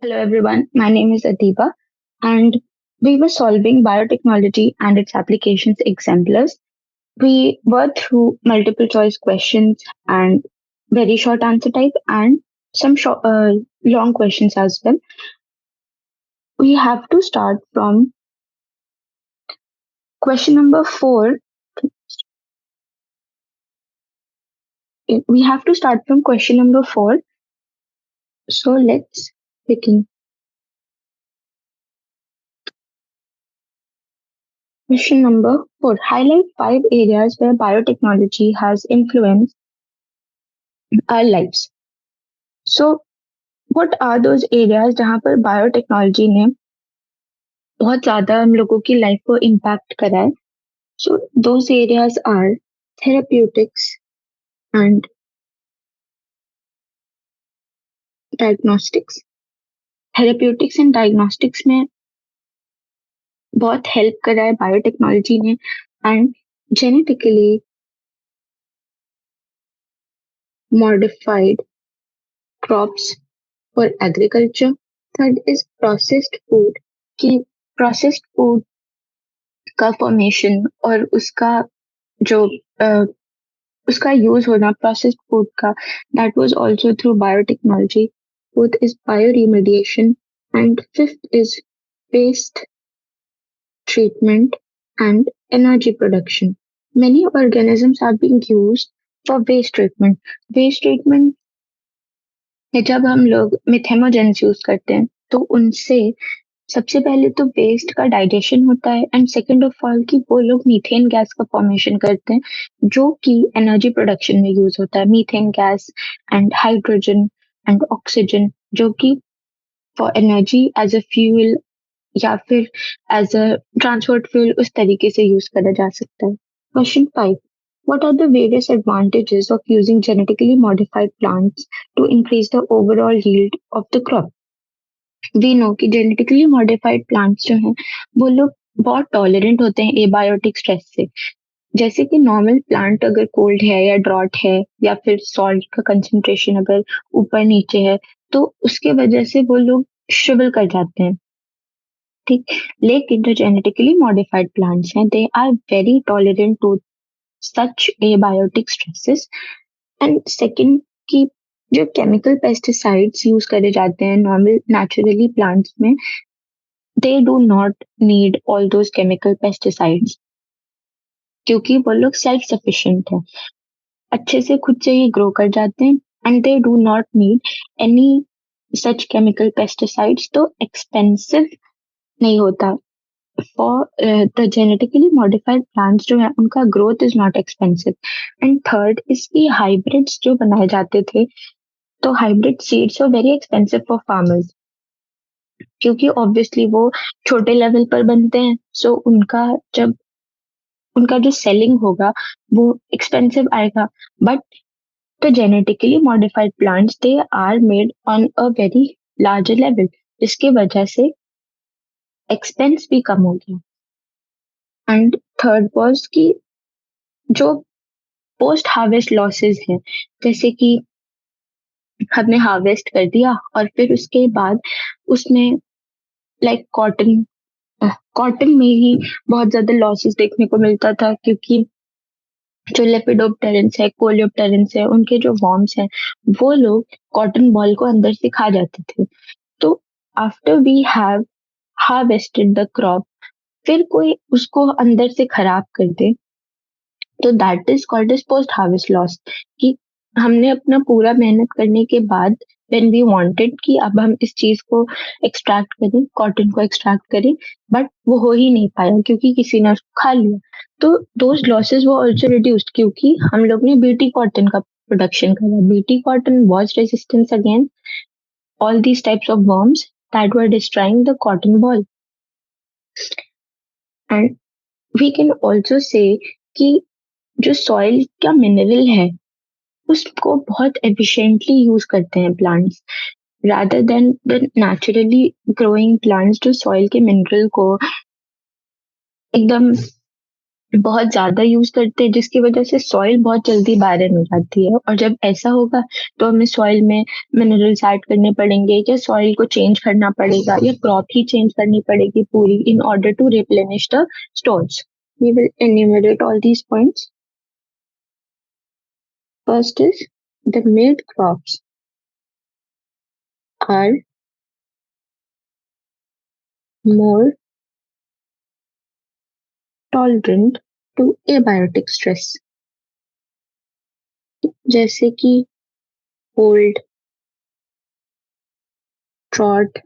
Hello everyone, my name is Adiba and we were solving biotechnology and its applications exemplars. We were through multiple choice questions and very short answer type and some long questions as well. We have to start from question number 4. We have to start from question number 4. So let's begin. Question number 4. Highlight 5 areas where biotechnology has influenced our lives. So what are those areas जहाँ पर biotechnology ने बहुत ज्यादा हम लोगों की life को impact करा है. So those areas are therapeutics and diagnostics. Therapeutics and diagnostics में बहुत हेल्प करा है बायोटेक्नोलॉजी ने and genetically modified crops for agriculture. Third is processed food कि प्रोसेस्ड फूड का फॉर्मेशन और जो अ, उसका यूज होना प्रोसेस्ड फूड का that was also through biotechnology. Fourth is bioremediation and fifth is waste treatment and energy production. Many organisms are being used for waste treatment. Waste treatment में जब हम लोग मिथेमोजेंस use करते हैं तो उनसे सबसे पहले तो वेस्ट का डाइजेशन होता है एंड सेकेंड ऑफ ऑल कि वो लोग मीथेन गैस का फॉर्मेशन करते हैं जो कि एनर्जी प्रोडक्शन में यूज होता है. Methane gas and hydrogen and oxygen जो कि for energy as a fuel या फिर एज अ ट्रांसपोर्ट फ्यूल उस तरीके से यूज करा जा सकता है. Question 5. What are the various advantages of using genetically modified plants to increase the overall yield of the crop? We know कि जेनेटिकली मॉडिफाइड प्लांट्स जो हैं वो लोग बहुत टॉलरेंट होते हैं एबायोटिक स्ट्रेस से. जैसे कि नॉर्मल प्लांट अगर कोल्ड है या ड्रॉट है या फिर सॉल्ट का कंसंट्रेशन अगर ऊपर नीचे है तो उसके वजह से वो लोग श्रिवल कर जाते हैं. ठीक. लेकिन जो जेनेटिकली मॉडिफाइड प्लांट्स हैं they are very tolerant to such abiotic stresses. And second कि जो केमिकल पेस्टिसाइड्स यूज करे जाते हैं नॉर्मल नेचुरली प्लांट्स में दे do not need all those chemical pesticides क्योंकि वो लोग सेल्फ सफिशिएंट है, अच्छे से खुद से ही ग्रो कर जाते हैं and they do not need any such chemical pesticides. तो एक्सपेंसिव नहीं होता. For the genetically modified plants जो है उनका growth is not expensive. And third इसकी हाइब्रिड्स जो बनाए जाते थे तो hybrid seeds are very expensive for farmers क्योंकि ऑब्वियसली वो छोटे लेवल पर बनते हैं. सो उनका जो सेलिंग होगा वो एक्सपेंसिव आएगा. But the genetically modified plants they are made on a very larger level जिसकी वजह से एक्सपेंस भी कम हो गया. एंड थर्ड वॉज कि जो पोस्ट हार्वेस्ट लॉसेस हैं जैसे कि हमने हार्वेस्ट कर दिया और फिर उसके बाद उसमें लाइक कॉटन में ही बहुत ज्यादा लॉसेस देखने को मिलता था क्योंकि जो लेपिडोप्टेरेंस है कोलियोप्टेरेंस है उनके जो वॉर्म्स हैं वो लोग कॉटन बॉल को अंदर से खा जाते थे. तो after we have harvested the crop फिर कोई उसको अंदर से खराब कर दे तो that is called as post harvest loss. कि हमने अपना पूरा मेहनत करने के बाद व्हेन वी वांटेड कि अब हम इस चीज को एक्सट्रैक्ट करें कॉटन को एक्सट्रैक्ट करें बट वो हो ही नहीं पाया क्योंकि किसी ने उसको खा लिया. तो दोज लॉसेस वो ऑल्सो रिड्यूस्ड क्योंकि हम लोग ने बीटी कॉटन का प्रोडक्शन करा. BT cotton was resistance against all these types of worms that were destroying the cotton ball. And we can also say कि जो सॉइल का मिनरल है उसको बहुत एफिशिएंटली यूज करते हैं plants rather than the naturally growing plants जो soil के मिनरल को एकदम बहुत ज्यादा यूज करते हैं, जिसकी वजह से सॉइल बहुत जल्दी barren हो जाती है। और जब ऐसा होगा तो हमें सॉइल में मिनरल्स ऐड करने पड़ेंगे, या सॉइल को चेंज करना पड़ेगा, या क्रॉप ही चेंज करनी पड़ेगी पूरी in order to replenish the stores. We will enumerate all these points. First is the mid crops are more tolerant to abiotic stress, जैसे कि cold, drought,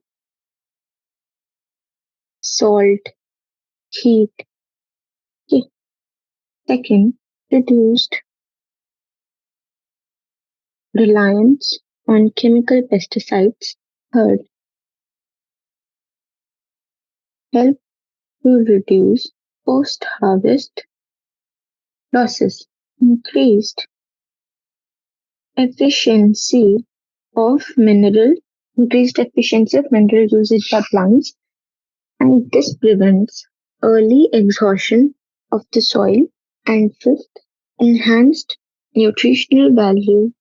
salt, heat. Okay. Second, reduced reliance on chemical pesticides. Third, help to reduce post-harvest losses. Increased efficiency of mineral increased efficiency of mineral usage by plants, and this prevents early exhaustion of the soil. And fifth, enhanced nutritional value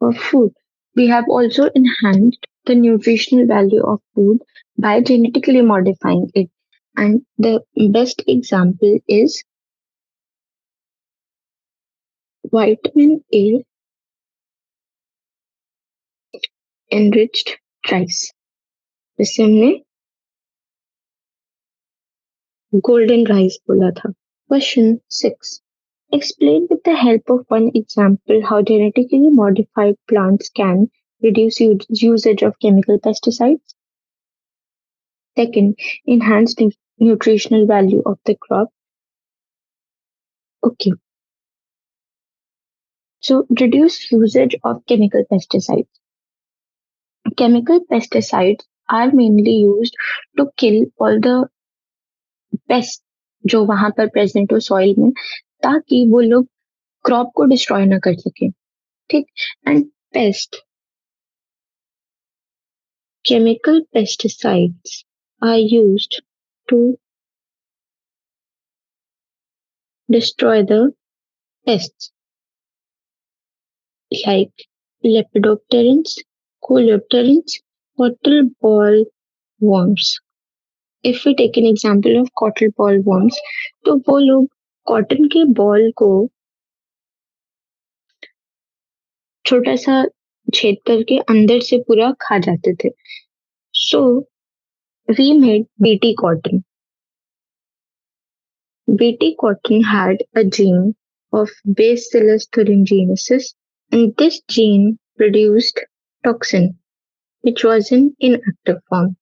of food. We have also enhanced the nutritional value of food by genetically modifying it. And the best example is vitamin A enriched rice, जिसे हमने golden rice बोला था. Question 6. Explain with the help of one example how genetically modified plants can reduce usage of chemical pesticides. Second, enhance nutritional value of the crop. Okay, so reduce usage of chemical pesticides. Chemical pesticides are mainly used to kill all the pests जो वहां पर present हो soil में, ताकि वो लोग crop को destroy ना कर सके. ठीक. And paste chemical pesticides are used to destroy the pests like lepidopterans, coleopterans, cotton ball worms. If we take an example of cotton ball worms, तो वो लोग कॉटन के बॉल को छोटा सा छेद करके अंदर से पूरा खा जाते थे. So we made BT cotton. BT cotton had a gene of Bacillus thuringiensis, and this gene produced toxin, which was in inactive form.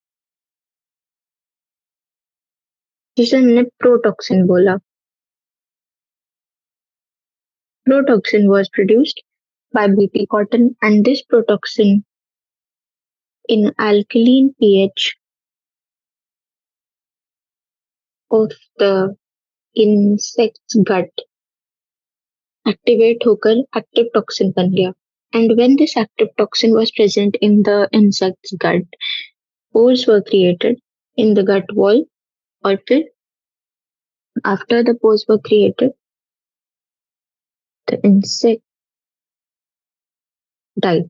जिसे हमने प्रोटॉक्सिन बोला. Protoxin was produced by BT cotton, and this protoxin in alkaline pH of the insect's gut activate होकर active toxin बन गया. And when this active toxin was present in the insect's gut, pores were created in the gut wall, or फिर after the pores were created, the insect died.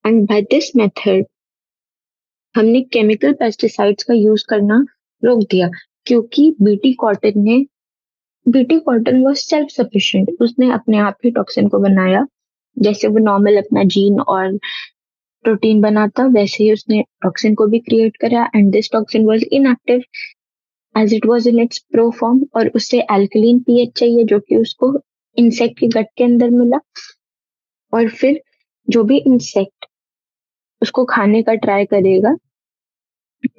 And by this method, हमने chemical pesticides का use करना रोक दिया, क्योंकि BT cotton was self sufficient. उसने अपने आप ही टॉक्सिन को बनाया. जैसे वो नॉर्मल अपना जीन और प्रोटीन बनाता, वैसे ही उसने टॉक्सिन को भी क्रिएट करा. And this toxin was inactive as it was in its pro form, और उससे एल्कलीन पीएच चाहिए जो कि उसको इंसेक्ट के गट के अंदर मिला. और फिर जो भी इंसेक्ट उसको खाने का ट्राई करेगा,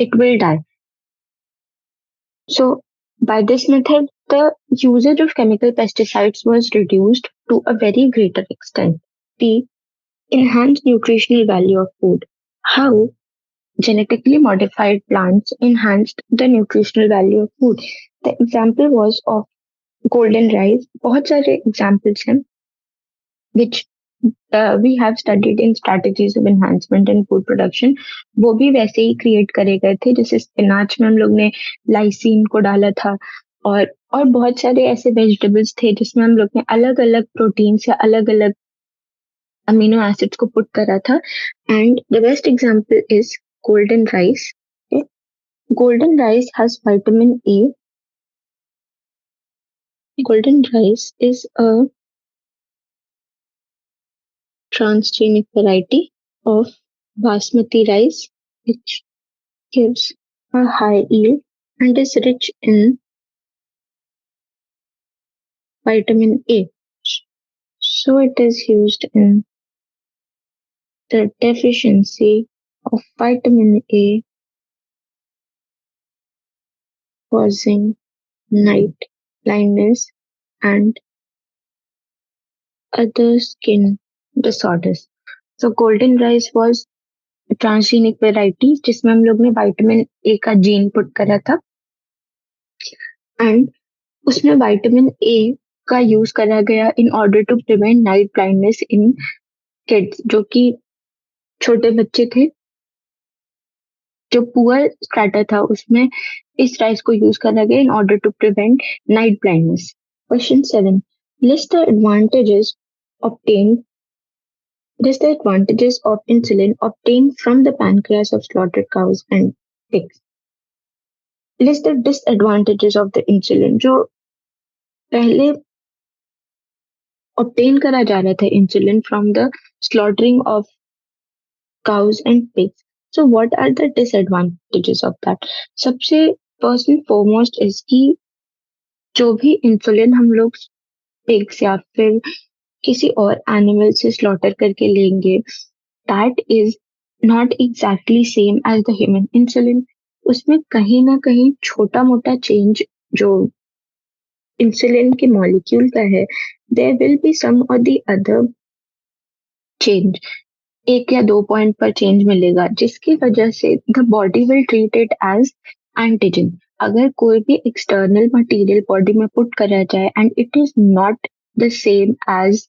it will die. So, by this method, the usage of chemical pesticides was reduced to a very greater extent. The enhanced nutritional value of food. How genetically modified plants enhanced the nutritional value of food. The example was of golden rice. बहुत सारे examples हैं which we have studied in strategies of enhancement in food production, वो भी वैसे ही create करे गए थे। जैसे स्पिनाच में हम लोग ने लाइसिन को डाला था, और बहुत सारे ऐसे वेजिटेबल्स थे जिसमें हम लोग ने अलग अलग प्रोटीन या अलग अलग अमीनो एसिड्स को पुट करा था। And the best example is golden rice. Golden rice has vitamin A. Golden rice is a transgenic variety of basmati rice which gives a high yield and is rich in vitamin A. So it is used in the deficiency of vitamin A causing night blindness and other skin disorders. So golden rice was transgenic variety जिसमें हम लोग ने vitamin A का gene put करा था, and उसमें vitamin A का use करा गया in order to prevent night blindness in kids, जो कि छोटे बच्चे थे। जो पुअर स्ट्रैटा था उसमें इस राइस को यूज करा गया in order to prevent night blindness. Question 7, list the advantages obtained list the advantages of insulin obtained from the pancreas of slaughtered cows and pigs. List the disadvantages of the insulin। जो पहले obtain करा जा रहा था insulin from the slaughtering of cows and pigs, so what are the disadvantages of that? सबसे first and foremost is कि जो भी इंसुलिन हम लोग पिग्स या फिर किसी और एनिमल से स्लॉटर करके लेंगे, that is not exactly same as the human insulin. उसमें कहीं ना कहीं छोटा मोटा चेंज जो इंसुलिन के मॉलिक्यूल का है, देयर विल बी सम और द अदर चेंज, एक या दो पॉइंट पर चेंज मिलेगा, जिसकी वजह से the body will treat it as antigen. अगर कोई भी एक्सटर्नल मटेरियल बॉडी में पुट करा जाए and it is not the same as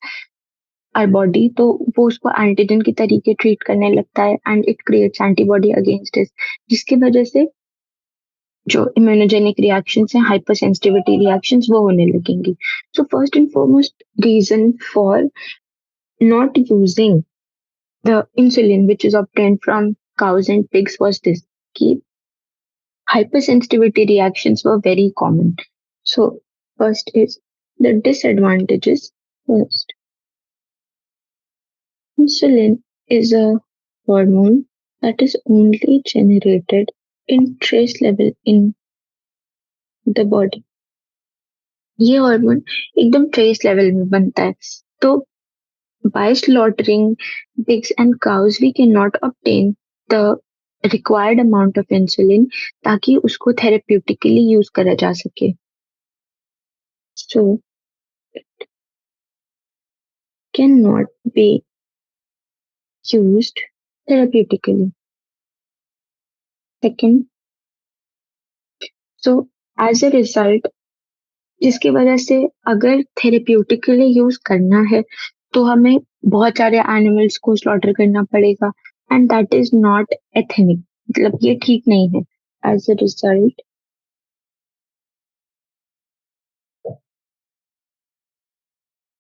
our body, तो वो उसको एंटीजन की तरीके ट्रीट करने लगता है and it creates antibody against it, जिसकी वजह से जो इम्यूनोजेनिक रिएक्शंस हैं, हाइपर सेंसिटिविटी रिएक्शंस, वो होने लगेंगी। So first and foremost reason for not using the insulin which is obtained from cows and pigs was this, कि hypersensitivity reactions were very common. So first is the disadvantages. First, insulin is a hormone that is only generated in trace level in the body। ये hormone एकदम trace level में बनता है, तो by slaughtering pigs and cows we cannot obtain the required amount of insulin ताकि उसको therapeutically use करा जा सके। So cannot be used therapeutically। Second, so as a result, जिसकी वजह से अगर थेरेप्यूटिकली यूज करना है तो हमें बहुत सारे एनिमल्स को स्लॉटर करना पड़ेगा, एंड दैट इज नॉट एथेनिक, मतलब ये ठीक नहीं है। As a result,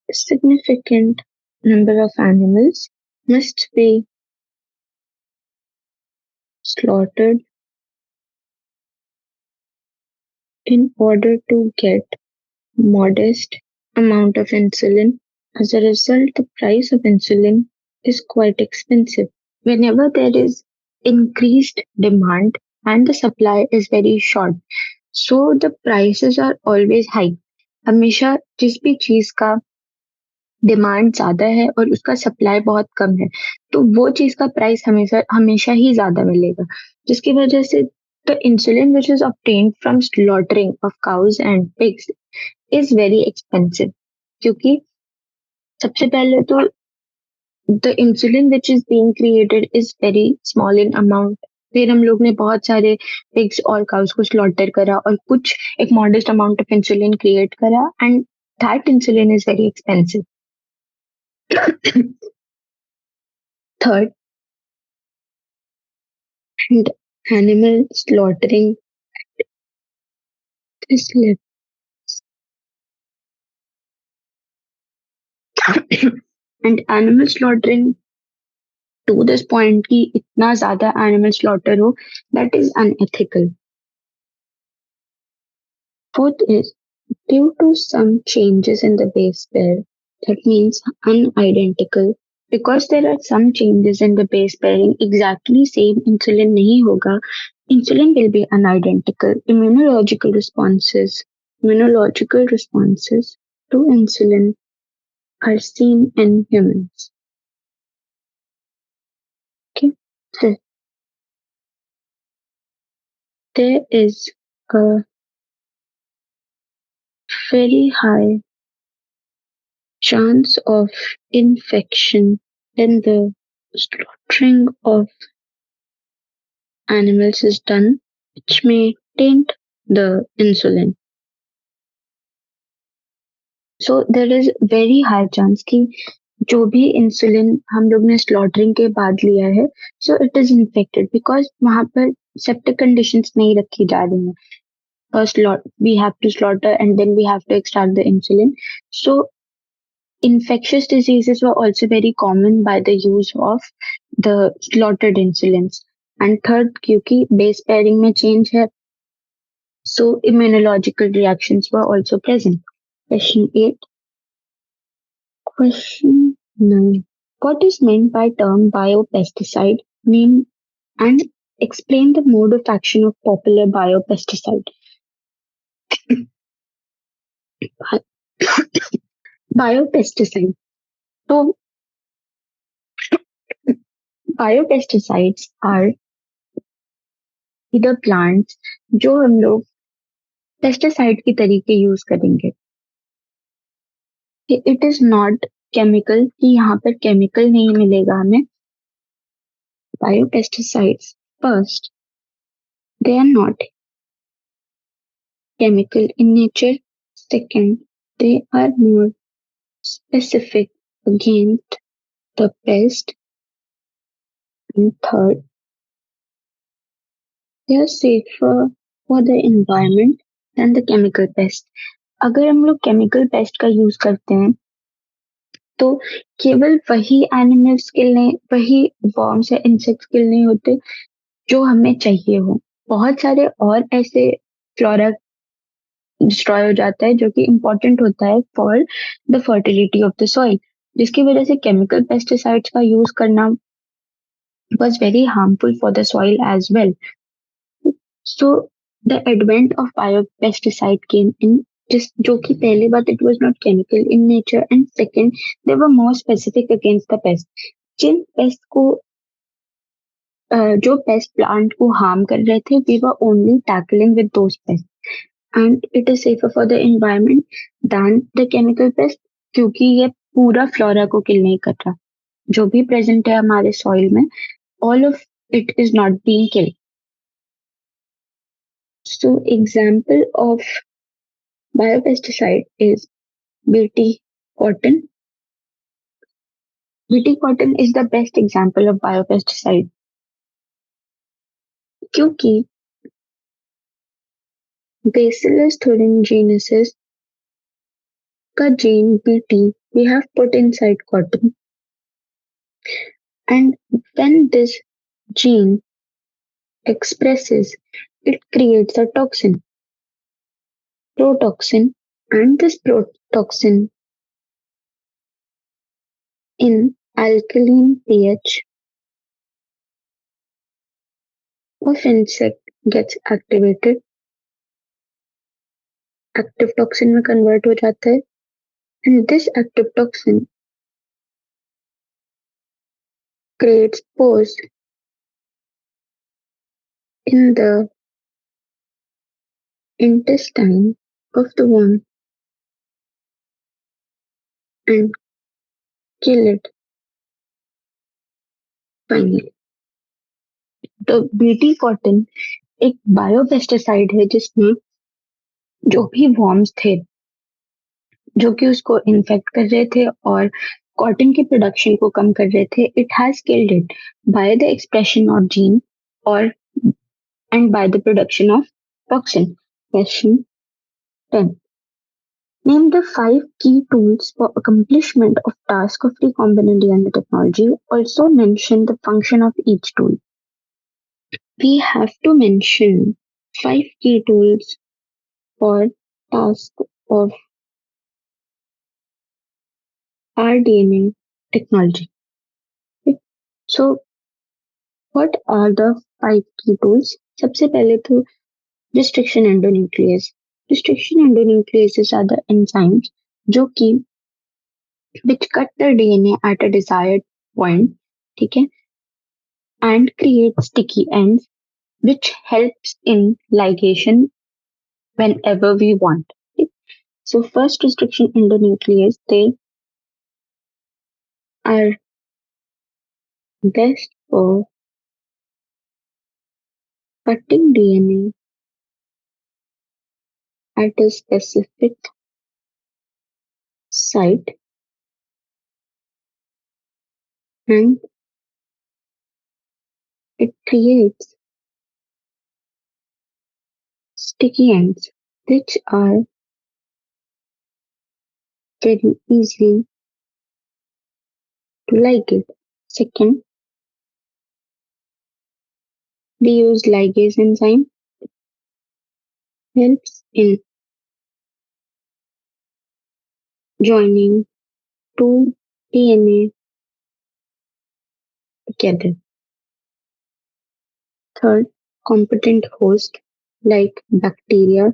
significant number of animals must be slaughtered in order to get modest amount of insulin. As a result, the price of insulin is quite expensive. Whenever there is increased demand and the supply is very short, so the prices are always high। हमेशा जिस भी चीज का demand ज्यादा है और उसका supply बहुत कम है, तो वो चीज का प्राइस हमेशा हमेशा ही ज्यादा मिलेगा, जिसकी वजह से the insulin which is obtained from slaughtering of cows and pigs is very expensive. क्योंकि सबसे पहले तो the insulin which is being created is very small in amount, फिर हम लोग ने बहुत सारे पिग्स और काउस को स्लॉटर करा और कुछ एक modest amount of insulin create करा, and that insulin is very expensive. Third, and animal slaughtering is left. And animal slaughtering to this point कि इतना ज़्यादा animal slaughter हो, that is unethical. Fourth is due to some changes in the base pair, that means unidentical. Because there are some changes in the base pairing, exactly same insulin nahi hoga. Insulin will be unidentical. Immunological responses to insulin are seen in humans. Okay, so there is a very high chance of infection when the slaughtering of animals is done, which may taint the insulin. So there is very high chance कि जो भी insulin हम लोग ने slaughtering के बाद लिया है, सो इट इज इन्फेक्टेड बिकॉज वहां पर सेप्टिक कंडीशंस नहीं रखी जा रही हैं. First lot we have to slaughter and then we have to extract the insulin. So infectious diseases were also very common by the use of the slaughtered insulins. And third, क्योंकि base pairing में change है, so immunological reactions were also present. Question 8. Question 9. What is meant by term biopesticide? Name and explain the mode of action of popular biopesticide. Bi- Biopesticide. So biopesticides are either plants जो हम लोग pesticide की तरीके use करेंगे. It is not chemical कि यहाँ पर chemical नहीं मिलेगा हमें. Biopesticides, first, they are not chemical in nature. Second, they are more specific against the pest. And third, they are safer for the environment than the chemical pest. अगर हम लोग chemical paste का use करते हैं तो केवल वही animals किलने, वही वर्म्स या इंसेक्ट्स किलने होते जो हमें चाहिए हो. बहुत सारे और ऐसे फ्लोरा डिस्ट्रॉय हो जाता है जो कि इम्पोर्टेंट होता है for the fertility of the soil, जिसकी वजह से केमिकल पेस्टिसाइड्स का यूज करना was very harmful for the soil as well. So the advent of biopesticide came in, just जो कि पहली बात it was not chemical in nature, and second they were more specific against the pest. जिन pest को जो paste plant को harm कर रहे थे, we were only tackling with those pests, and it is safer for the environment than the chemical pest, क्योंकि ये पूरा फ्लोरा को किल नहीं कर रहा. जो भी प्रेजेंट है हमारे सॉइल में, all of it is not being killed. So example of biopesticide is BT cotton. BT cotton is the best example of biopesticide क्योंकि Bacillus thuringiensis का gene BT we have put inside cotton, and when this gene expresses, it creates a toxin, protoxin, and this protoxin in alkaline pH of insect gets activated, active toxin में convert हो जाता है, and this active toxin creates pores in the intestine of the worm and kill it finally. तो BT cotton एक biopesticide है जिसमें जो भी वॉर्म्स थे जो कि उसको इन्फेक्ट कर रहे थे और कॉटन के प्रोडक्शन को कम कर रहे थे, it has killed it by the expression of gene और and by the production of toxin. Question 10. Name the five key tools for accomplishment of task of recombinant DNA technology. Also mention the function of each tool. We have to mention five key tools for task of rDNA technology. Okay. So, what are the five key tools? सबसे पहले तो restriction endonuclease. Restriction endonucleases are the enzymes जो कि which cut the DNA at a desired point, ठीक है, and create sticky ends, which helps in ligation whenever we want. Okay. So first restriction endonuclease, they are best for cutting DNA at a specific site and it creates sticky ends which are very easy to ligate. Second, we use ligase enzyme, helps in joining two DNA together. Third, competent host like bacteria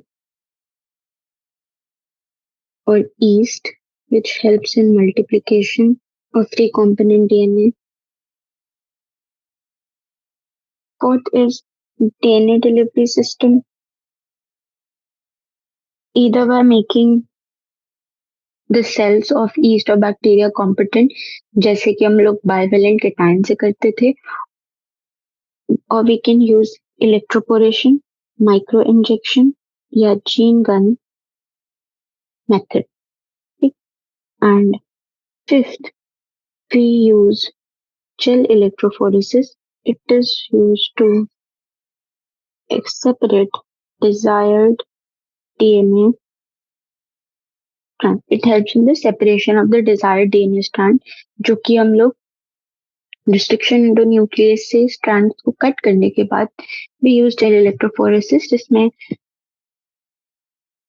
or yeast, which helps in multiplication of recombinant DNA. Fourth is DNA delivery system, either by making the cells of yeast or bacteria competent, जैसे कि हम लोग bivalent cation से करते थे, or we can use electroporation, micro injection या gene gun method. And fifth, we use gel electrophoresis. It is used to separate desired DNA strand. It helps in the separation of the desired DNA strand, जो कि हम लोग restriction endonuclease से strand को cut करने के बाद we use gel electrophoresis, जिसमें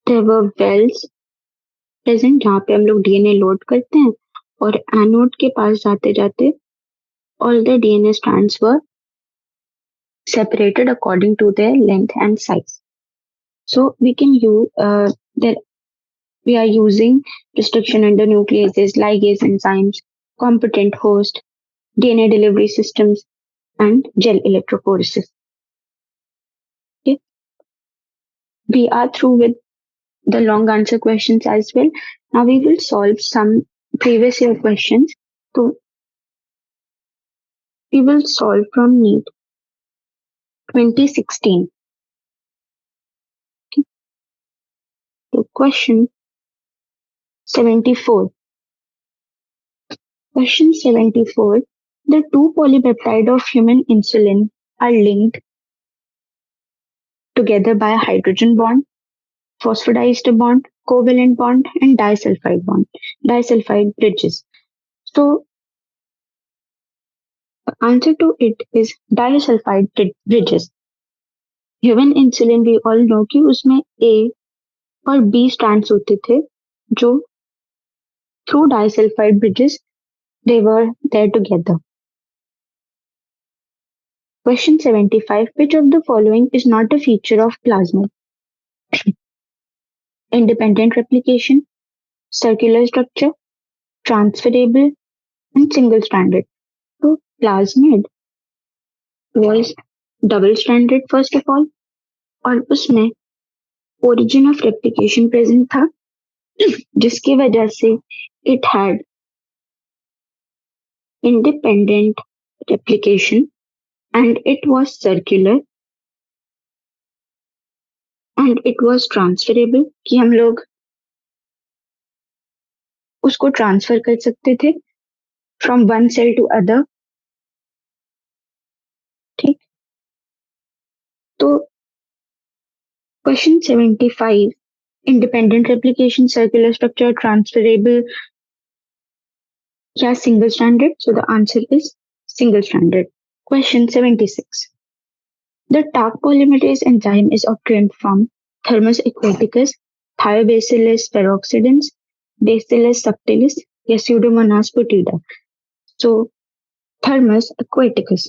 there were wells present जहाँ पे हम लोग DNA लोड करते हैं और एनोड के पास जाते जाते all the DNA strands were separated according to their length and size. So we can use there we are using restriction endonucleases, ligase enzymes, competent host, DNA delivery systems, and gel electrophoresis. Okay. We are through with the long answer questions as well. Now we will solve some previous year questions. So we will solve from NEET 2016. Okay. So question 74. Question 74. The two polypeptide of human insulin are linked together by a hydrogen bond, phosphodiester bond, covalent bond, and disulfide bond, disulfide bridges. So the answer to it is disulfide bridges. Human insulin we all know कि उसमें A और B strands होते थे जो through disulfide bridges they were there together. Question 75. Which of the following is not a feature of plasmid? Independent replication, circular structure, transferable, and single-stranded. So plasmid was double-stranded first of all, और उसमें origin of replication present था, जिसकी वजह से it had independent replication and it was circular and it was transferable कि हम लोग उसको ट्रांसफर कर सकते थे from one cell to other. ठीक। तो question 75, independent replication, circular structure, transferable या single standard? So the answer is single standard. Question 76. The Taq polymerase enzyme is obtained from Thermus aquaticus, Thiobacillus peroxidans, Bacillus subtilis, या Pseudomonas putida. So, Thermus aquaticus.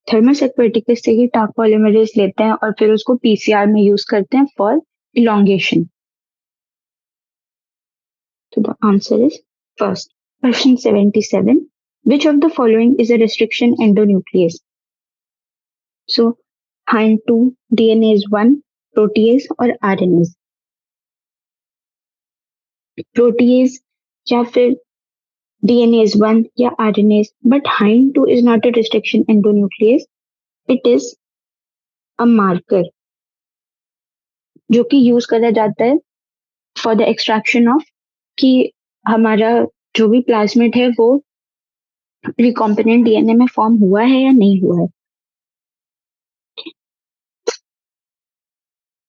Thermus aquaticus से ही टाक polymerase लेते हैं और फिर उसको PCR में use करते हैं for elongation. So the answer is first. Question 77. Which of the following is a restriction endonuclease? So, HIND2, DNase 1, protease or RNase? Protease या फिर DNase 1 या RNase. But HIND2 is not a restriction endonuclease. It is a marker जो कि use करा जाता है for the extraction of कि हमारा जो भी प्लाज्मिड है वो रिकॉम्बिनेंट डीएनए में फॉर्म हुआ है या नहीं हुआ है.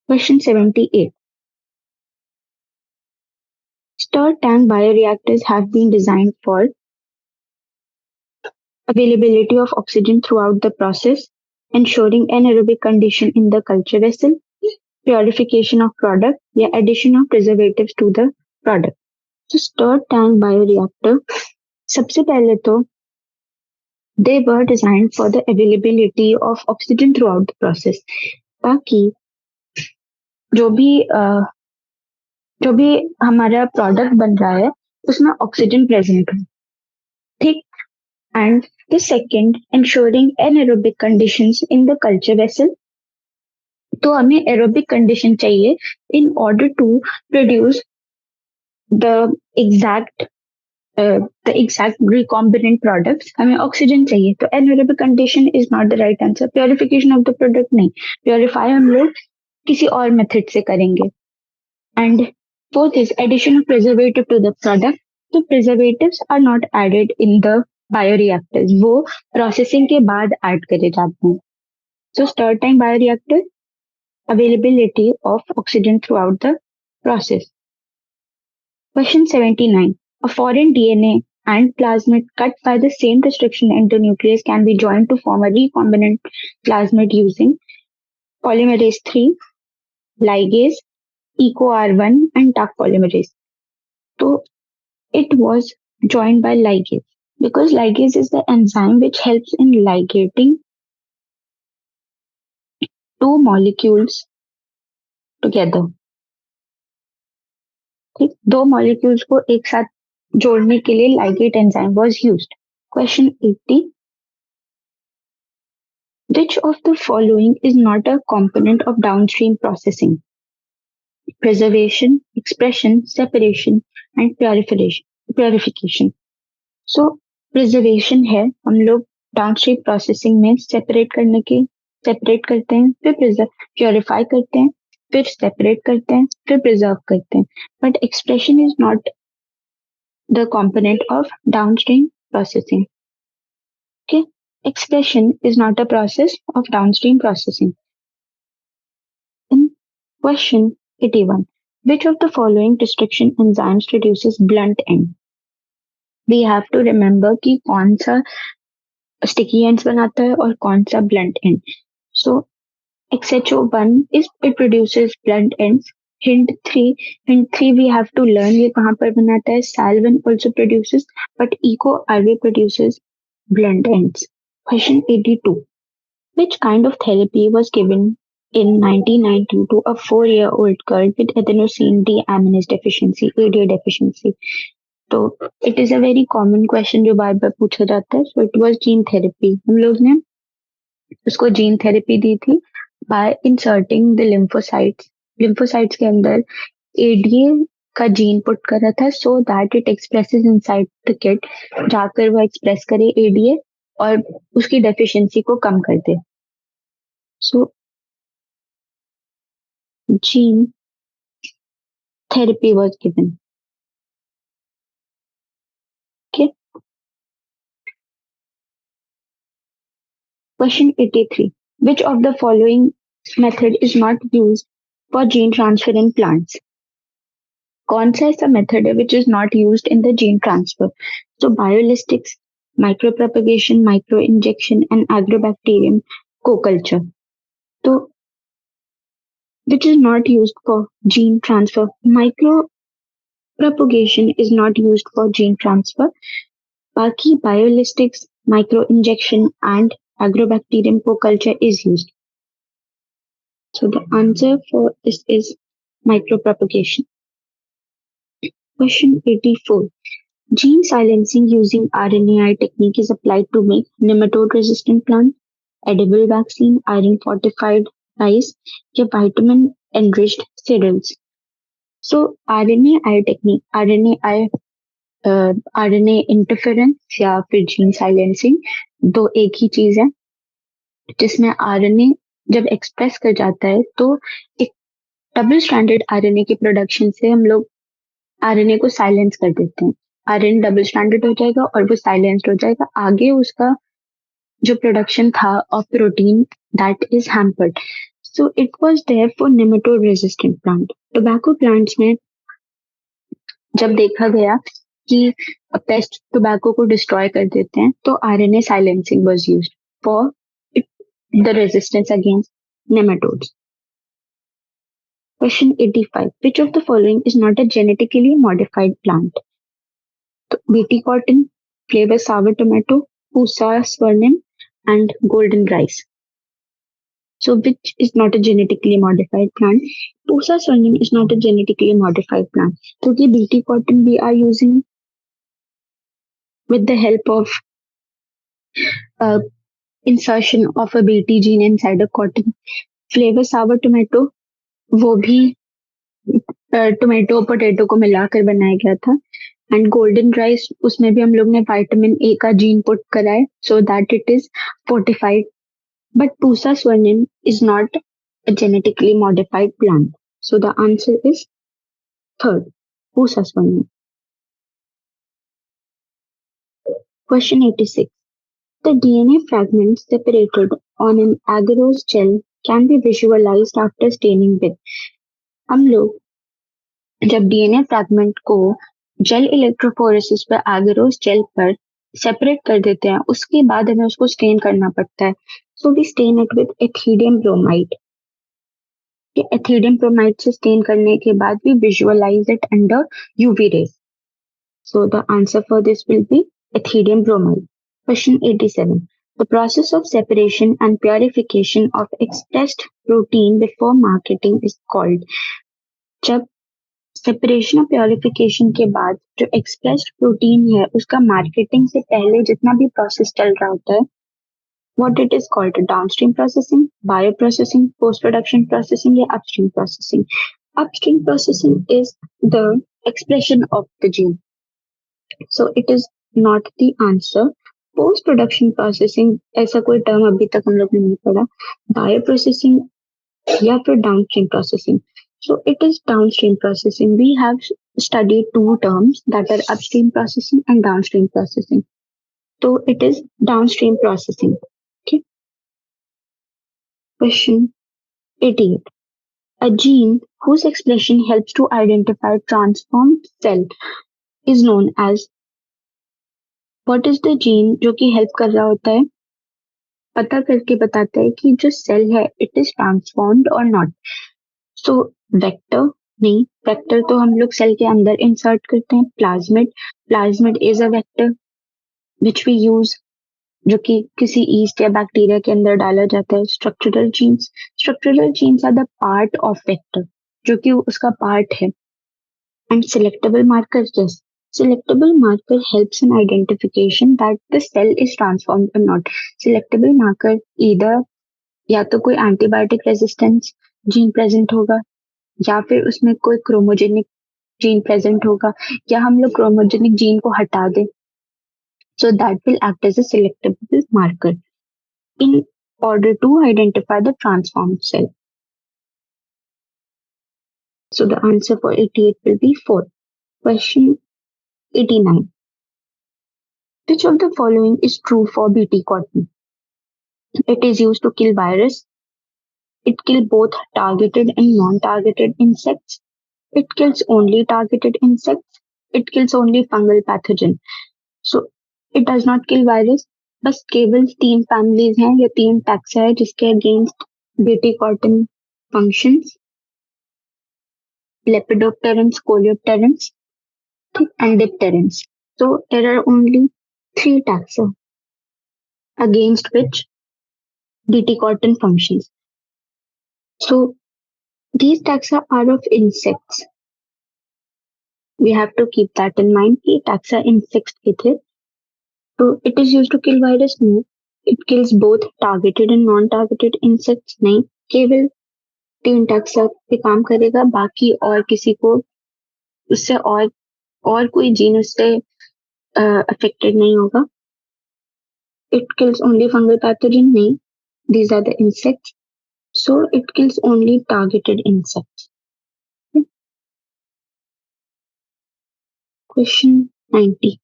Question 78. Stir tank bioreactors have been designed for availability of oxygen throughout the process, ensuring anaerobic condition in the culture vessel, purification of product या addition of preservatives to the product. तो stir tank bioreactor सबसे पहले तो they were designed for the availability of oxygen throughout the process, ताकि जो भी जो भी हमारा प्रोडक्ट बन रहा है उसमें ऑक्सीजन प्रेजेंट हो. ठीक. And the second, ensuring anaerobic conditions in the culture vessel. तो हमें एरोबिक कंडीशन चाहिए in order to produce the exact the exact recombinant products. हमें ऑक्सीजन चाहिए तो anaerobic condition is not the right answer. Purification of the product नहीं, purify हम लोग किसी और मेथड से करेंगे. And fourth is addition of preservative to the product. तो preservatives are not added in the bioreactors, वो प्रोसेसिंग के बाद ऐड करे जाते हैं. So stir time bioreactor, availability of oxygen throughout the process. Question 79. A foreign DNA and plasmid cut by the same restriction endonuclease can be joined to form a recombinant plasmid using polymerase 3, ligase, EcoR1 and Taq polymerase. So it was joined by ligase because ligase is the enzyme which helps in ligating two molecules together. ठीक, दो molecules को एक साथ जोड़ने के लिए ligate enzyme was used. Question 80. Which of the following is not a component of downstream processing? Preservation, expression, separation and purification. So preservation है, हम लोग डाउनस्ट्रीम प्रोसेसिंग में सेपरेट करते हैं, फिर प्योरीफाई करते हैं, फिर सेपरेट करते हैं, फिर प्रिजर्व करते हैं. But expression is not the component of downstream processing. Okay, expression is not a process of downstream processing. In question 81, which of the following restriction enzymes reduces blunt end? We have to remember कि कौन सा sticky ends बनाता है और कौन सा blunt end. So XHO1 is it produces blunt ends. Hint 3 we have to learn ये कहाँ पर बनाता है. Salvin also produces, but EcoRV produces blunt ends. Question 82. Which kind of therapy was given in 1990 to a 4-year-old girl with adenosine deaminase deficiency, ADA deficiency? तो it is a very common question जो बार बार पूछा जाता है. So it was gene therapy. हम लोग ने उसको gene therapy दी थी बाय इंसर्टिंग द लिम्फोसाइट्स के अंदर एडीए का जीन पुट करा था सो that it expresses inside the kid, जाकर वो एक्सप्रेस करे एडीए और उसकी डेफिशिएंसी को कम कर दे. So gene therapy was given. Okay, Question 83. Which of the following method is not used for gene transfer in plants? कौन सा ऐसा मेथड है which is not used in the gene transfer? So biolistics, micropropagation, microinjection, and agrobacterium co-culture. So which is not used for gene transfer? Micropropagation is not used for gene transfer. बाकी biolistics, microinjection, and agrobacterium co-culture is used. So the answer for this is micropropagation. Question 84. Gene silencing using RNAi technique is applied to make nematode resistant plant, edible vaccine, iron fortified rice, या vitamin enriched cereals. So RNAi technique, RNA interference या फिर gene silencing दो एक ही चीज है जिसमें RNA जब express कर जाता है तो एक डबल स्ट्रैंडेड आरएनए की प्रोडक्शन से हम लोग आरएनए को साइलेंस कर देते हैं. आरएनए डबल स्ट्रैंडेड हो जाएगा और वो साइलेंस्ड हो जाएगा. आगे उसका जो प्रोडक्शन था of protein that is hampered. So it was there for nematode resistant plant. Tobacco plants में जब देखा गया कि पेस्ट टोबैको को डिस्ट्रॉय कर देते हैं तो RNA silencing was used for the resistance against nematodes. Question 85. Which of the following is not a genetically modified plant? BT cotton, flavor sour tomato, Pusa swornum, and golden rice. So, which is not a genetically modified plant? Pusa swornum is not a genetically modified plant. So, the BT cotton we are using with the help of uh, insertion of a BT gene inside a cotton. Flavor sour tomato, वो भी tomato potato को मिलाकर बनाया गया था. And golden rice उसमें भी हम लोग ने विटामिन ए का जीन पुट करा है so that it is fortified. But Pusa Swarnim is not a genetically modified plant. So the answer is third, Pusa swarnim. Question 86. The DNA fragments separated on an agarose gel can be visualized after staining with. हम लोग जब DNA fragment को gel electrophoresis पर agarose jail पर separate कर देते हैं उसके बाद हमें उसको स्टेन करना पड़ता है. So we stain it with ethidium bromide. Ethidium bromide से स्टेन करने के बाद we visualise it under UV rays. So the answer for this will be ethidium bromide. Question 87. The process of separation and purification of expressed protein before marketing is called. जब separation और purification के बाद जो expressed protein है उसका marketing से पहले जितना भी प्रोसेस चल रहा होता है what it is called downstream processing, bioprocessing, post production processing या upstream processing. Upstream processing is the expression of the gene, so it is not the answer. Post production processing ऐसा कोई टर्म अभी तक हम लोग ने नहीं पढ़ा. बायोप्रोसेसिंग या फिर downstream processing. So it is downstream processing. We have studied two terms that are upstream processing and downstream processing. So it is downstream processing. Okay. Question 88. A gene whose expression helps to identify transformed cell is known as. What is the gene जो कि help कर रहा होता है पता करके बताता है कि जो सेल है it is transformed or not. So vector नहीं, वेक्टर तो हम लोग सेल के अंदर इंसर्ट करते हैं. Plasmid is a vector which we use जो कि किसी ईस्ट या बैक्टीरिया के अंदर डाला जाता है. Structural genes are the part of vector जो कि उसका पार्ट है. And selectable marker, yes, selectable marker helps in identification that the cell is transformed or not. Selectable marker either या तो कोई एंटीबायोटिक रेजिस्टेंस जीन प्रेजेंट होगा या फिर उसमें कोई क्रोमोजेनिक जीन प्रेजेंट होगा या हम लोग क्रोमोजेनिक जीन को हटा दें. So that will act as a selectable marker in order to identify the transformed cell. So the answer for 88 will be 4. Question 89. Which of the following is true for BT cotton? It is used to kill virus. It kills both targeted and non-targeted insects. It kills only targeted insects. It kills only fungal pathogen. So it does not kill virus. बस केवल 3 families हैं या 3 taxa है जिसके against Bt cotton functions, lepidopterans, coleopterans and dipterans. So there are only 3 taxa against which BT cotton functions. So these taxa are of insects. We have to keep that in mind. कि taxa insects के थे. So it is used to kill virus. No, it kills both targeted and non-targeted insects. नहीं, केवल 3 taxa पे काम करेगा. बाकी और किसी को उससे और कोई जीन उससे अफेक्टेड नहीं होगा. It kills only fungal pathogen. नहीं, these are the insects. So it kills only targeted insects. Okay. Question 90.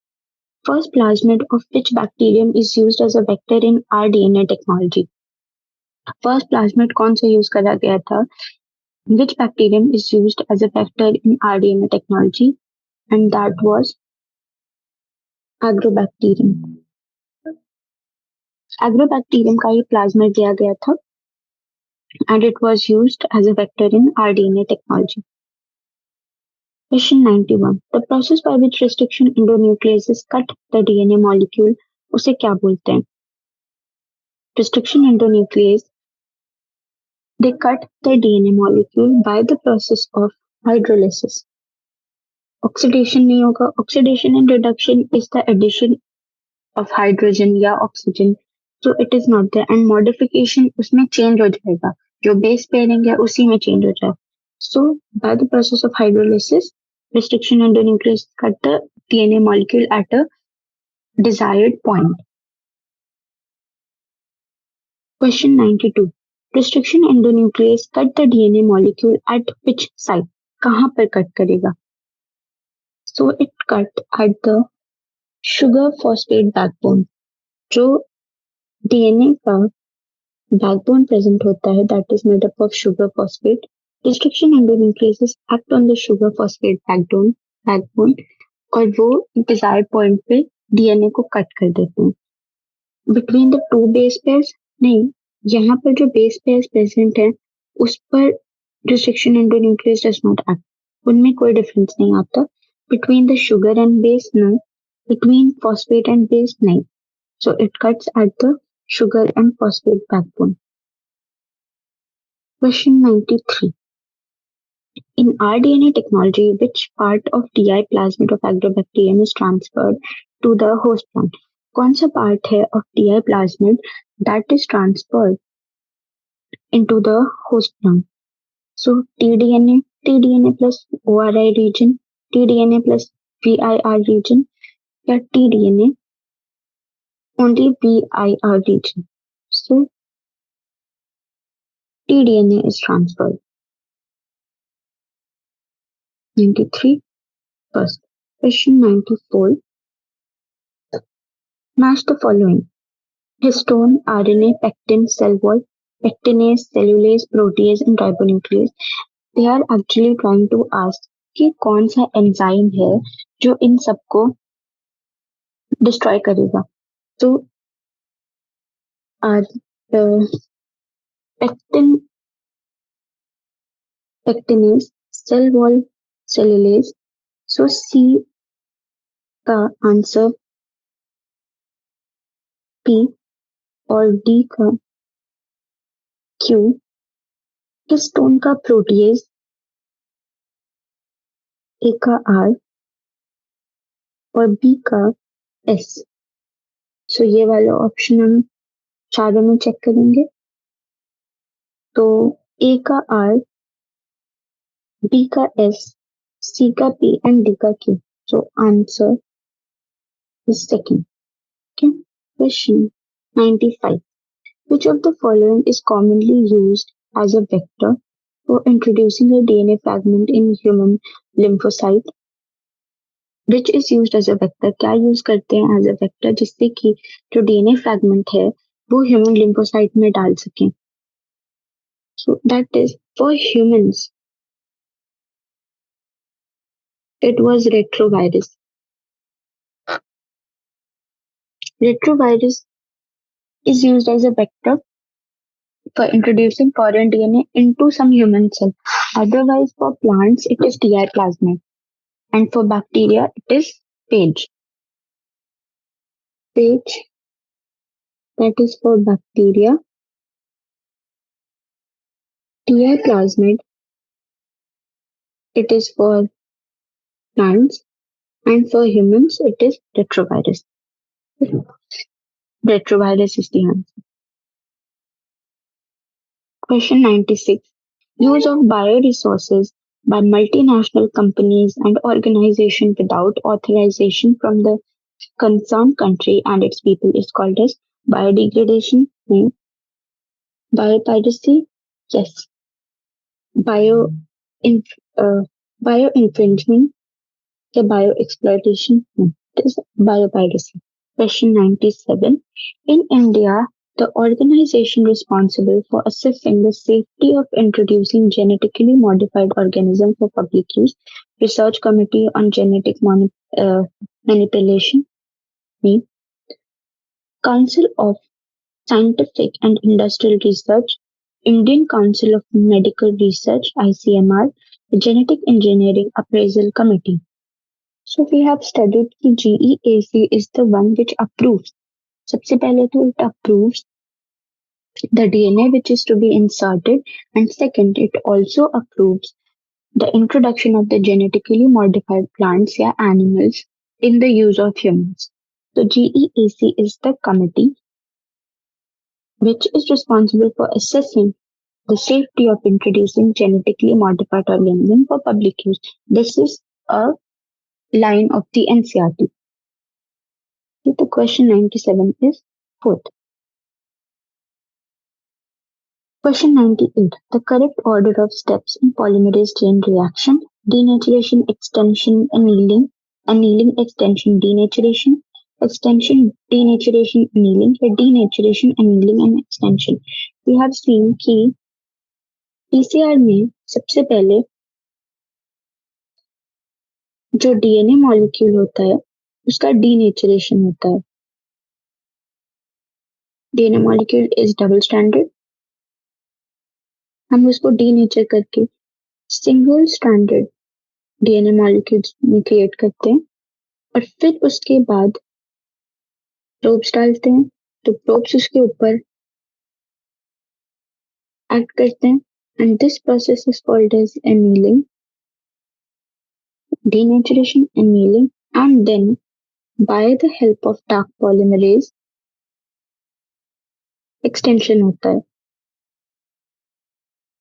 First plasmid of which bacterium is used as a vector in rDNA technology? First plasmid कौन सा use करा गया था? Which bacterium is used as a vector in rDNA technology? And that was Agrobacterium. Agrobacterium का ही plasmid दिया गया था and it was used as a vector in rDNA technology. Question 91. The process by which restriction endonucleases cut the DNA molecule उसे क्या बोलते हैं? Restriction endonuclease, they cut the DNA molecule by the process of hydrolysis. Oxidation नहीं होगा. Oxidation and reduction is the addition of hydrogen या oxygen. So it is not there. And modification उसमें change हो जाएगा. जो base pairing है उसी में change हो जाएगा. So by the process of hydrolysis, restriction endonuclease cut the DNA molecule at a desired point. Question 92. Restriction endonuclease cut the DNA molecule at which site? कहाँ पर कट करेगा? So it cut at the sugar phosphate backbone. जो DNA का backbone present होता है, that is made up of sugar phosphate. Restriction endonucleases act on the sugar phosphate backbone और वो desired point पे DNA को कट कर देते हैं. Between the two base pairs नहीं, यहाँ पर जो base pairs present है उस पर restriction endonuclease does not act. उनमें कोई difference नहीं आता. Between the sugar and base no. Between phosphate and base नहीं. So it cuts at the sugar and phosphate backbone. Question 93. In rDNA technology, which part of DI plasmid of Agrobacterium is transferred to the host plant? कौन सा part है of DI plasmid that is transferred into the host plant? So tDNA plus ORI region, tDNA plus VIR region, या tDNA only VIR region. So tDNA is transferred. 93. First. Question 94. Match the following. Histone, RNA, pectin, cell wall, pectinase, cellulase, protease and ribonuclease. They are actually trying to ask कि कौन सा enzyme है जो इन सबको destroy करेगा. तो pectinase, cell wall, cellulase. So C का answer P और D का Q. हिस्टोन का प्रोटीएज, A का R और B का S. सो ये वाला ऑप्शन हम चारों में चेक करेंगे. तो A का R, B का S, C का P and D का Q. So answer is second. Okay. Question 95. Which of the following is commonly used as a vector for introducing a DNA fragment in human lymphocyte? Which is used as a vector? क्या use करते हैं as a vector जिससे कि जो DNA fragment है वो human lymphocyte में डाल सकें. So that is for humans. It was retrovirus. Retrovirus is used as a vector for introducing foreign DNA into some human cell. Otherwise, for plants, it is Ti plasmid, and for bacteria, it is phage. Phage, that is for bacteria. Ti plasmid, it is for plants, and for humans, it is retrovirus. Retrovirus is the answer. Question 96. Use of bioresources by multinational companies and organizations without authorization from the concerned country and its people is called as biodegradation. No. Biopiracy? Yes. Bio, inf- uh, bio infringement? The bio exploitation? No. It is biopiracy. Question 97. In India, the organization responsible for assessing the safety of introducing genetically modified organisms for public use, Research Committee on Manipulation, me, Council of Scientific and Industrial Research, Indian Council of Medical Research (ICMR), the Genetic Engineering Appraisal Committee. So we have studied कि GEAC is the one which approves. सबसे पहले तो it approves the DNA which is to be inserted, and second, it also approves the introduction of the genetically modified plants or animals in the use of humans. So GEAC is the committee which is responsible for assessing the safety of introducing genetically modified organisms for public use. This is a line of the NCRT. So the question 97 is fourth. Question 98. The correct order of steps in polymerase chain reaction: denaturation, extension, annealing, extension, denaturation, denaturation, annealing, या denaturation, annealing and extension. We have seen कि PCR में सबसे पहले जो DNA molecule होता है उसका denaturation होता है. DNA molecule is double standard, हम उसको डीनेचर करके सिंगल स्टैंडर्ड डीएनए मॉलिक्यूल्स में क्रिएट करते हैं और फिर उसके बाद प्रोब्स डालते हैं. तो प्रोब्स उसके ऊपर एक्ट करते हैं and this process is called as annealing, denaturation, annealing, and then by the help of dark polymerase extension होता है.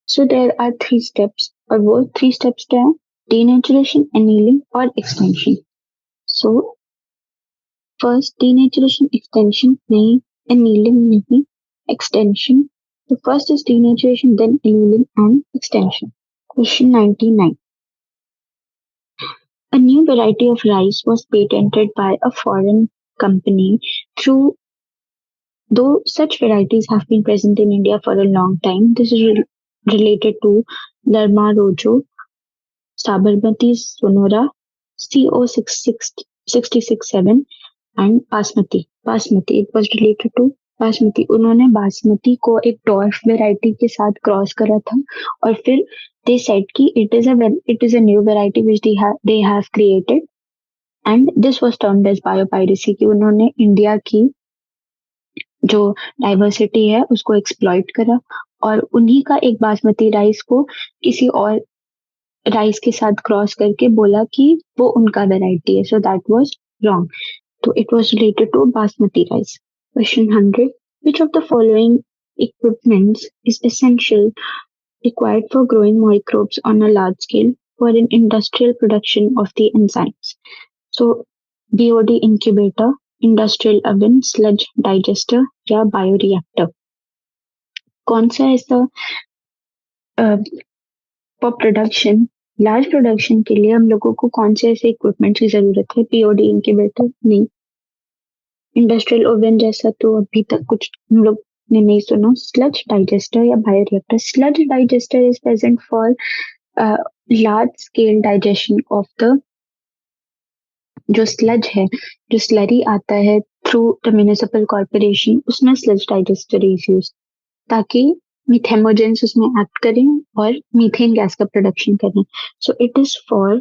So there are three steps और वो three steps क्या है? Denaturation, annealing और extension. So first denaturation, extension नहीं, annealing नहीं, extension. So first is denaturation, then annealing and extension. Question 99. A new variety of rice was patented by a foreign company. Though such varieties have been present in India for a long time, this is related to Larma Rojo, Sabarmati Sonora, CO667 and Basmati. Basmati, it was related to basmati. उन्होंने बासमती को एक dwarf variety के साथ cross करा था और फिर they said कि it is a new variety which they have created and this was termed as biopiracy कि उन्होंने इंडिया की जो डाइवर्सिटी है उसको एक्सप्लॉइट करा और उन्हीं का एक बासमती राइस को किसी और राइस के साथ क्रॉस करके बोला कि वो उनका वेराइटी है. So that was wrong. तो it was related to basmati rice. Question 100. Which of the following equipments is essential required for growing microbes on a large scale for an industrial production of the enzymes? So, BOD incubator, industrial oven, sludge digester या bioreactor. कौन सा ऐसा for production, large production के लिए हम लोगों को कौन से ऐसे इक्विपमेंट की जरूरत है? पीओडी इंक्यूबेटर नहीं, इंडस्ट्रियल ओवन जैसा तो अभी तक कुछ हम लोग ने नहीं सुना. स्लज डाइजेस्टर या bioreactor. Sludge digester is present for large scale digestion of the जो स्लज है, जो स्लरी आता है थ्रू द म्यूनिसिपल कॉर्पोरेशन, उसमें स्लज डाइजेस्टर इज यूज, ताकि मिथेमोजेंस उसमें एक्ट करें और मीथेन गैस का प्रोडक्शन करें. So it is for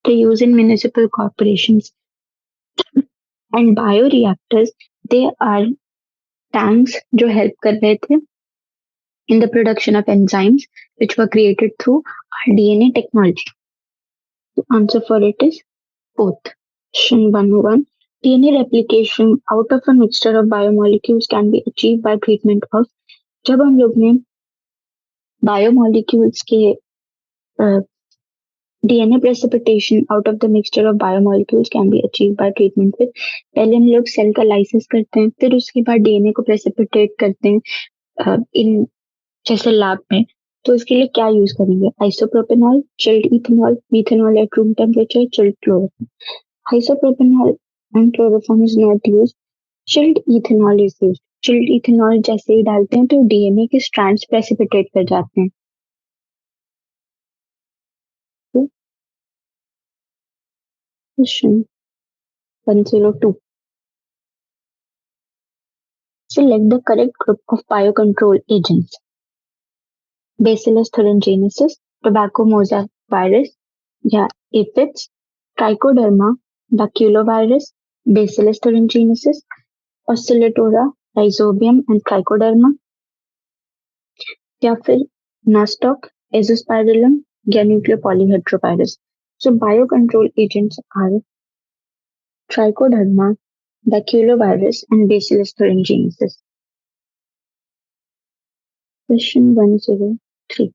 the use in municipal corporations. And bioreactors, they are tanks जो हेल्प कर रहे थे in the production of enzymes which were created through our DNA technology. The answer for it is both. Question 101. DNA replication out of a mixture of biomolecules can be achieved by treatment of. जब हम लोग ने biomolecules के DNA precipitation out of the mixture of biomolecules can be achieve by treatment with, पहले हम लोग cell का lysis करते हैं, फिर उसके बाद डीएनए को प्रेसिपिटेट करते हैं इन जैसे लैब में. तो इसके लिए क्या यूज करेंगे? Isopropanol, chilled ethanol, methanol at room temperature, chilled chloroform. Isopropanol and chloroform is not use. Chilled ethanol is use. Chilled ethanol जैसे ही डालते हैं तो डीएनए के स्ट्रैंड्स प्रेसिपिटेट कर जाते हैं. Question 102. Select the correct group of biocontrol agents. Bacillus thuringiensis, tobacco mosaic virus या aphids, trichoderma, baculovirus, Bacillus thuringiensis, oscillatoria, rhizobium and trichoderma, या फिर nostoc, azospirillum या nucleopolyhedrovirus. So biocontrol agents are trichoderma, baculovirus and Bacillus thuringiensis. Question 103.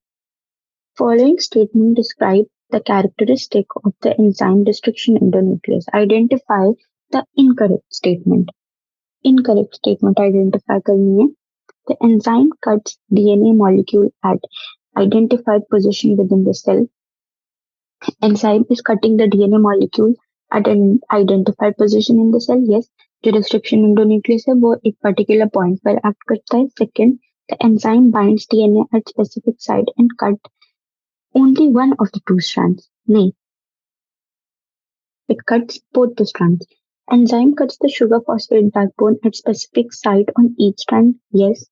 Following statement describe the characteristic of the enzyme destruction endonuclease. Identify the incorrect statement. Incorrect statement identify करनी है. The enzyme cuts DNA molecule at identified position within the cell. Enzyme is cutting the DNA molecule at an identified position in the cell. Yes. जो destruction endonuclease है वो एक particular point पर act करता है. Second, the enzyme binds DNA at specific site and cut only one of the two strands. No, it cuts both the strands. Enzyme cuts the sugar phosphate backbone at specific site on each strand. Yes.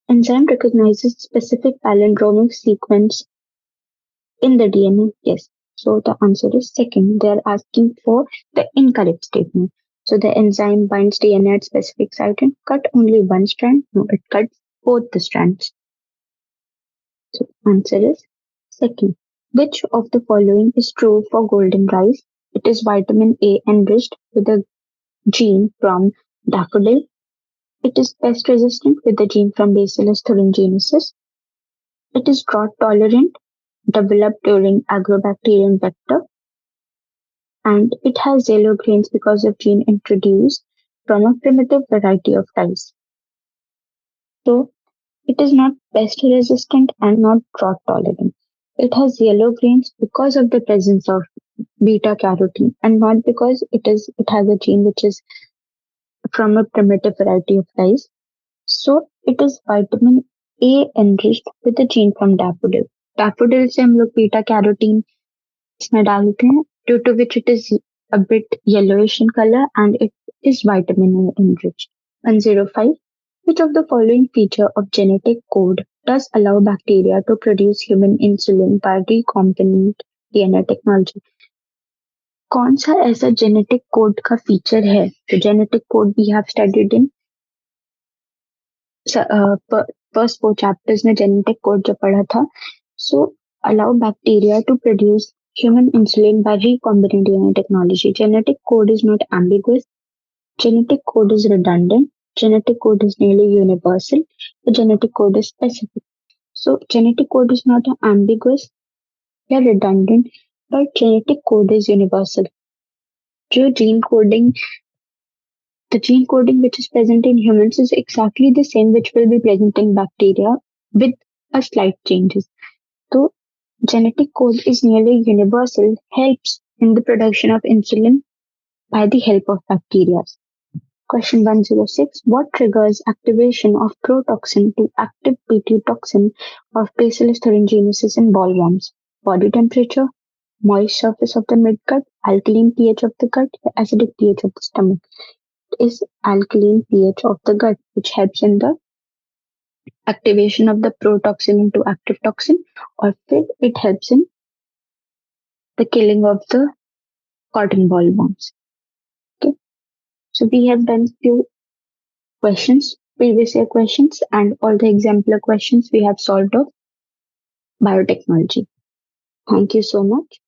Enzyme recognizes specific palindromic sequence in the DNA. Yes. So the answer is second. They are asking for the incorrect statement. So the enzyme binds DNA at specific site and cut only one strand. No, it cuts both the strands. So answer is second. Which of the following is true for golden rice? It is vitamin A enriched with a gene from daffodil. It is pest resistant with the gene from Bacillus thuringiensis. It is drought tolerant, developed during agrobacterium vector. And it has yellow grains because of gene introduced from a primitive variety of rice. So it is not pest resistant and not drought tolerant. It has yellow grains because of the presence of beta carotene and not because it has a gene which is from a primitive variety of rice. So it is vitamin A enriched with a gene from daffodil. Daffodil से हम लोग beta carotene इसमें डालते हैं, due to which it is a bit yellowish in color and it is vitamin A enriched. 105. Which of the following feature of genetic code does allow bacteria to produce human insulin by recombinant DNA technology? कौन सा ऐसा genetic code का feature है जो genetic code we have studied in first 4 chapters में genetic code जो पढ़ा था. So allow bacteria to produce human insulin by recombinant DNA technology. Genetic code is not ambiguous. Genetic code is redundant. Genetic code is nearly universal. The genetic code is specific. So genetic code is not ambiguous or redundant, but genetic code is universal. The gene coding which is present in humans is exactly the same which will be present in bacteria with a slight changes. So genetic code is nearly universal, helps in the production of insulin by the help of bacteria. Question 106. What triggers activation of protoxin to active P2 toxin of Bacillus thuringiensis in bollworms? Body temperature, moist surface of the midgut, alkaline pH of the gut, acidic pH of the stomach. It is alkaline pH of the gut which helps in the activation of the protoxin into active toxin, or it helps in the killing of the cotton bollworms. Okay, so we have done few questions, previous year questions, and all the exemplar questions we have solved of biotechnology. Thank you so much.